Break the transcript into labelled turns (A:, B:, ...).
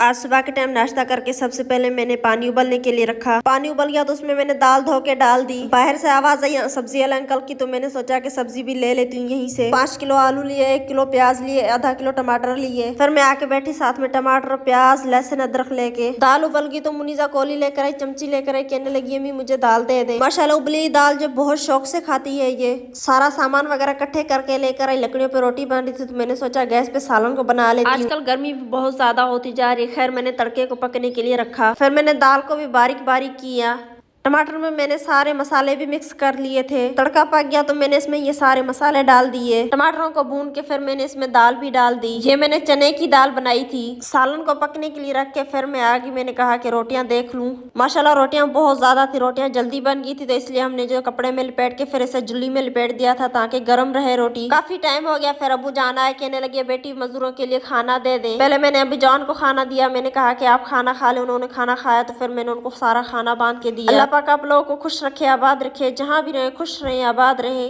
A: आज सुबह के टाइम नाश्ता करके सबसे पहले मैंने पानी उबलने के लिए रखा। पानी उबल गया तो उसमें मैंने दाल धो के डाल दी। बाहर से आवाज आई सब्जी वाले अंकल की, तो मैंने सोचा कि सब्जी भी ले लेती हूँ यहीं से। 5 किलो आलू लिए, 1 किलो प्याज लिए, आधा किलो टमाटर लिए। फिर मैं आके बैठी साथ में टमाटर, प्याज, लहसुन, अदरक लेके। दाल उबल गई तो मुनीजा कोली लेकर आई, चमची लेकर आई, कहने लगी अम्मी मुझे दाल दे दे। माशाल्लाह उबली दाल जो बहुत शौक से खाती है ये। सारा सामान वगैरह इकट्ठे करके लेकर आई। लकड़ियों पे रोटी बन रही थी तो मैंने सोचा गैस पे सालन को बना लेती हूँ। आजकल गर्मी बहुत ज्यादा होती जा रही है। खैर मैंने तड़के को पकने के लिए रखा। फिर मैंने दाल को भी बारीक बारीक किया। टमाटर में मैंने सारे मसाले भी मिक्स कर लिए थे। तड़का पक गया तो मैंने इसमें ये सारे मसाले डाल दिए। टमाटरों को भून के फिर मैंने इसमें दाल भी डाल दी। ये मैंने चने की दाल बनाई थी। सालन को पकने के लिए रख के फिर मैं आ गई। मैंने कहा कि रोटियां देख लूं। माशाल्लाह रोटियां बहुत ज्यादा थी, रोटियां जल्दी बन गई थी, तो इसलिए हमने जो कपड़े में लिपेट के फिर इसे जुल्ली में लिपेट दिया था ताकि गर्म रहे रोटी। काफी टाइम हो गया। फिर अबू जान आए, कहने लगे बेटी मजदूरों के लिए खाना दे दे। पहले मैंने अबू जान को खाना दिया। मैंने कहा कि आप खाना खा ले। उन्होंने खाना खाया तो फिर मैंने उनको सारा खाना बांध के दिया। अल्लाह पाक आप लोगों को खुश रखे, आबाद रखे, जहाँ भी रहे खुश रहे, आबाद रहे।